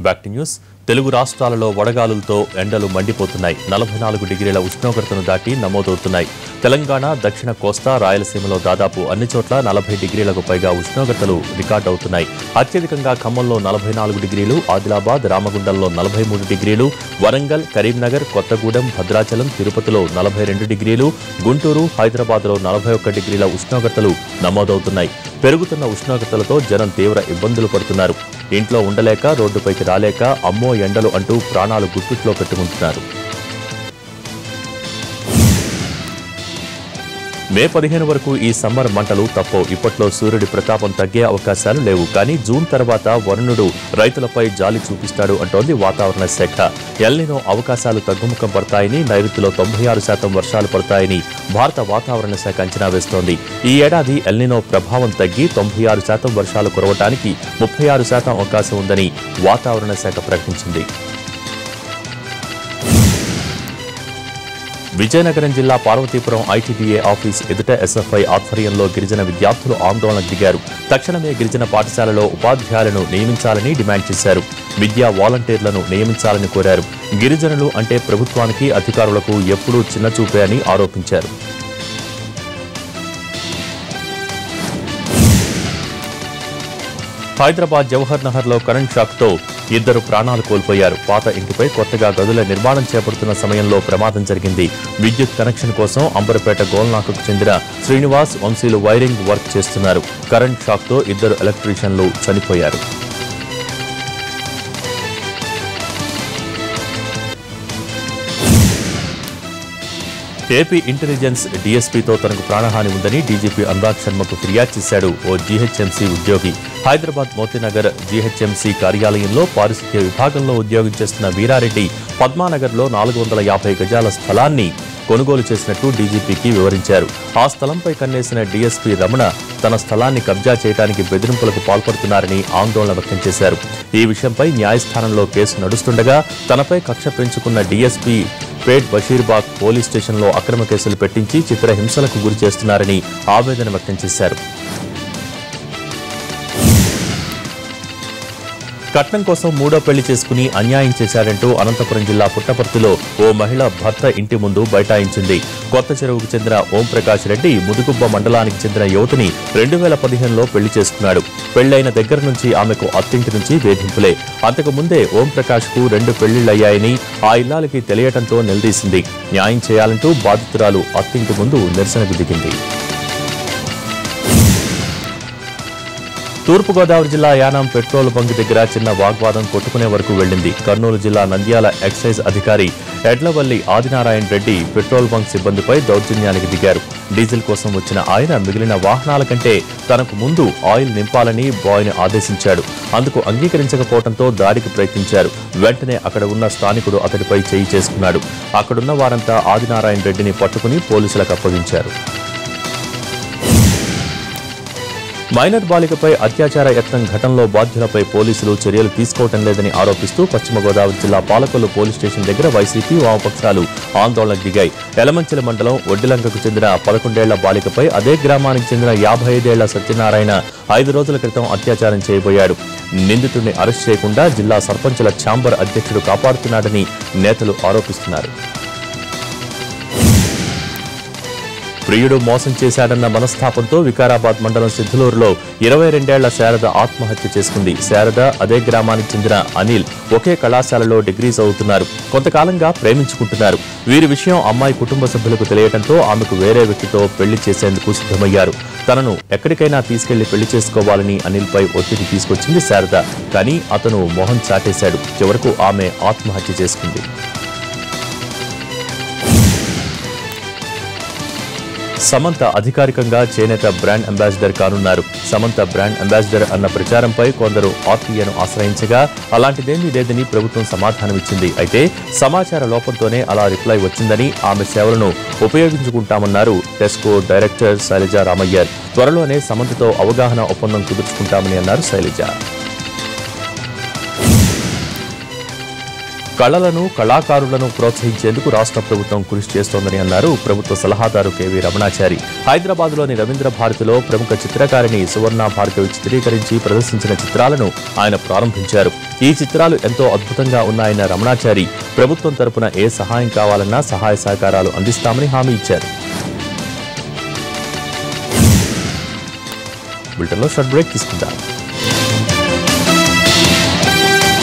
Back to news. Telugu రాష్ట్రాలలో వడగాలులతో ఎండలు మండిపోతున్నాయి. 44 డిగ్రీల ఉష్ణోగ్రతను దాటి నమోదవుతున్నాయి. తెలంగాణ, దక్షిణ కోస్తా, రాయలసీమలో దాదాపు అన్ని చోట్ల 40 డిగ్రీలకు పైగా ఉష్ణోగ్రతలు రికార్డవుతున్నాయి. అత్యధికంగా ఖమ్మంలో 44 డిగ్రీలు, ఆదిలాబాద్, రామగుండంలో 43 డిగ్రీలు, వరంగల్, కరీంనగర్, కొత్తగూడెం, భద్రాచలం, తిరుపతిలో 42 డిగ్రీలు, గుంటూరు, హైదరాబాద్లో 41 డిగ్రీల ఉష్ణోగ్రతలు నమోదవుతున్నాయి. పెరుగుతున్న ఉష్ణోగ్రతలతో జనం తీవ్ర ఇబ్బందులు పడుతున్నారు. ఇంట్లో ఉండలేక, రోడ్డుపైకి రాలేక అమ్మో ఎండలు అంటూ ప్రాణాలు గుప్పిట్లో పెట్టుకుంటున్నారు. మే 15 వరకు ఈ సమ్మర్ మంటలు తప్పవు. ఇప్పట్లో సూర్యుడి ప్రతాపం తగ్గే అవకాశాలు లేవు. కానీ జూన్ తర్వాత వరుణుడు రైతులపై జాలి చూపిస్తాడు అంటోంది వాతావరణ శాఖ. ఎల్నినో అవకాశాలు తగ్గుముఖం పడతాయని, నైరుతిలో 96% వర్షాలు పడతాయని భారత వాతావరణ శాఖ అంచనా వేస్తోంది. ఈ ఏడాది ఎల్నినో ప్రభావం తగ్గి 96% వర్షాలు కురవటానికి 36% అవకాశం ఉందని వాతావరణ శాఖ ప్రకటించింది. విజయనగరం జిల్లా పార్వతీపురం ఐటీడీఏ ఆఫీస్ ఎదుట ఎస్ఎఫ్ఐ ఆధ్వర్యంలో గిరిజన విద్యార్థులు ఆందోళనకు దిగారు. తక్షణమే గిరిజన పాఠశాలలో ఉపాధ్యాయులను నియమించాలని డిమాండ్ చేశారు. విద్యా వాలంటీర్లను నియమించాలని కోరారు. గిరిజనులు అంటే ప్రభుత్వానికి, అధికారులకు ఎప్పుడూ చిన్నచూపే అని ఆరోపించారు. హైదరాబాద్ జవహర్ నగర్లో కరెంట్ షాక్తో 2 ప్రాణాలు కోల్పోయారు. పాత ఇంటిపై కొత్తగా గదుల నిర్మాణం చేపడుతున్న సమయంలో ప్రమాదం జరిగింది. విద్యుత్ కనెక్షన్ కోసం అంబర్పేట గోల్నాకకు చెందిన శ్రీనివాస్, వంశీలు వైరింగ్ వర్క్ చేస్తున్నారు. కరెంట్ షాక్తో 2 ఎలక్ట్రీషియన్లు చనిపోయారు. ఏపీ ఇంటెలిజెన్స్ డీఎస్పీతో తనకు ప్రాణహాని ఉందని డీజీపీ అనురాగ్ శర్మకు ఫిర్యాదు చేశాడు ఓ జీహెచ్ఎంసీ ఉద్యోగి. హైదరాబాద్ మోతీనగర్ జీహెచ్ఎంసీ కార్యాలయంలో పారిశుద్ధ్య విభాగంలో ఉద్యోగం చేస్తున్న వీరారెడ్డి పద్మానగర్లో 450 గజాల స్థలాన్ని కొనుగోలు చేసినట్టు డీజీపీకి వివరించారు. ఆ స్థలంపై కన్నేసిన డీఎస్పీ రమణ తన స్థలాన్ని కబ్జా చేయడానికి బెదిరింపులకు పాల్పడుతున్నారని ఆందోళన వ్యక్తం చేశారు. ఈ విషయంపై న్యాయస్థానంలో కేసు నడుస్తుండగా తనపై కక్ష పెంచుకున్న డీఎస్పీ పేట్ బషీర్బాగ్ పోలీస్ స్టేషన్లో అక్రమ కేసులు పెట్టించి చిత్రహింసలకు గురి చేస్తున్నారని ఆవేదన వ్యక్తం చేశారు. కట్నం కోసం 3వ పెళ్లి చేసుకుని అన్యాయం చేశాడంటూ అనంతపురం జిల్లా పుట్టపర్తిలో ఓ మహిళ భర్త ఇంటి ముందు బైఠాయించింది. కొత్త చెరువుకు చెందిన ఓంప్రకాష్ రెడ్డి ముదుగుబ్బ మండలానికి చెందిన యువతిని 2015లో పెళ్లి చేసుకున్నాడు. పెళ్లైన దగ్గర నుంచి ఆమెకు అత్తింటి నుంచి వేధింపులే. అంతకు ముందే ఓంప్రకాష్ కు 2 పెళ్లిళ్లయ్యాయని ఆ ఇల్లాలకి తెలియటంతో నిలదీసింది. న్యాయం చేయాలంటూ బాధితురాలు అత్తింటి ముందు నిరసనకు దిగింది. తూర్పుగోదావరి జిల్లా యానాం పెట్రోల్ బంక్ దగ్గర చిన్న వాగ్వాదం కొట్టుకునే వరకు వెళ్లింది. కర్నూలు జిల్లా నంద్యాల ఎక్సైజ్ అధికారి ఎడ్లవల్లి ఆదినారాయణ రెడ్డి పెట్రోల్ బంక్ సిబ్బందిపై దౌర్జన్యానికి దిగారు. డీజిల్ కోసం వచ్చిన ఆయన మిగిలిన వాహనాల కంటే తనకు ముందు ఆయిల్ నింపాలని బాయ్ను ఆదేశించాడు. అందుకు అంగీకరించకపోవడంతో దాడికి ప్రయత్నించారు. వెంటనే అక్కడ ఉన్న స్థానికుడు అతడిపై చేయి చేసుకున్నాడు. అక్కడున్న వారంతా ఆదినారాయణ రెడ్డిని పట్టుకుని పోలీసులకు అప్పగించారు. మైనర్ బాలికపై అత్యాచార యత్నం ఘటనలో బాధ్యులపై పోలీసులు చర్యలు తీసుకోవటం లేదని ఆరోపిస్తూ పశ్చిమ గోదావరి జిల్లా పాలకొల్లు పోలీస్ స్టేషన్ దగ్గర వైసీపీ, వామపక్షాలు ఆందోళనకు దిగాయి. ఎలమంచిల మండలం ఒడ్డిలంకకు చెందిన 11 ఏళ్ల బాలికపై అదే గ్రామానికి చెందిన 55 ఏళ్ల సత్యనారాయణ 5 రోజుల క్రితం అత్యాచారం చేయబోయాడు. నిందితుడిని అరెస్ట్ చేయకుండా జిల్లా సర్పంచుల ఛాంబర్ అధ్యక్షుడు కాపాడుతున్నాడని నేతలు ఆరోపిస్తున్నారు. ప్రియుడు మోసం చేశాడన్న మనస్తాపంతో వికారాబాద్ మండలం సిద్ధులూరులో 22 ఏళ్ల శారద ఆత్మహత్య చేసుకుంది. శారద అదే గ్రామానికి చెందిన అనిల్ ఒకే కళాశాలలో డిగ్రీ చదువుతున్నారు. కొంతకాలంగా ప్రేమించుకుంటున్నారు. వీరి విషయం అమ్మాయి కుటుంబ సభ్యులకు తెలియటంతో ఆమెకు వేరే వ్యక్తితో పెళ్లి చేసేందుకు సిద్ధమయ్యారు. తనను ఎక్కడికైనా తీసుకెళ్లి పెళ్లి చేసుకోవాలని అనిల్పై ఒత్తిడి తీసుకొచ్చింది శారద. కానీ అతను మొహం చాటేశాడు. చివరకు ఆమె ఆత్మహత్య చేసుకుంది. సమంత అధికారికంగా చేనేత బ్రాండ్ అంబాసిడర్ కానున్నారు. సమంత బ్రాండ్ అంబాసిడర్ అన్న ప్రచారంపై కొందరు ఆర్టీఏను ఆశ్రయించగా అలాంటిదేమీ లేదని ప్రభుత్వం సమాధానమిచ్చింది. అయితే సమాచార లోపంతోనే అలా రిప్లై వచ్చిందని, ఆమె సేవలను ఉపయోగించుకుంటామన్నారు టెస్కో డైరెక్టర్ శైలజ రామయ్యర్. త్వరలోనే సమంతతో అవగాహన ఒప్పందం కుదుర్చుకుంటామని అన్నారు శైలజ. కళలను కళాకారులను ప్రోత్సహించేందుకు రాష్ట్ర ప్రభుత్వం కృషి చేస్తోందని అన్నారు ప్రభుత్వ సలహాదారు కెవి రమణాచారి. హైదరాబాద్లోని రవీంద్ర భారతిలో ప్రముఖ చిత్రకారిణి సువర్ణ భార్గవి చిత్రీకరించి ప్రదర్శించిన చిత్రాలను ఆయన ప్రారంభించారు. ఈ చిత్రాలు ఎంతో అద్భుతంగా ఉన్నాయన్న రమణాచారి ప్రభుత్వం తరపున ఏ సహాయం కావాలన్నా సహాయ సహకారాలు అందిస్తామని హామీ ఇచ్చారు. బులెటిన్లో షార్ట్ బ్రేక్ తీసుకుందాం.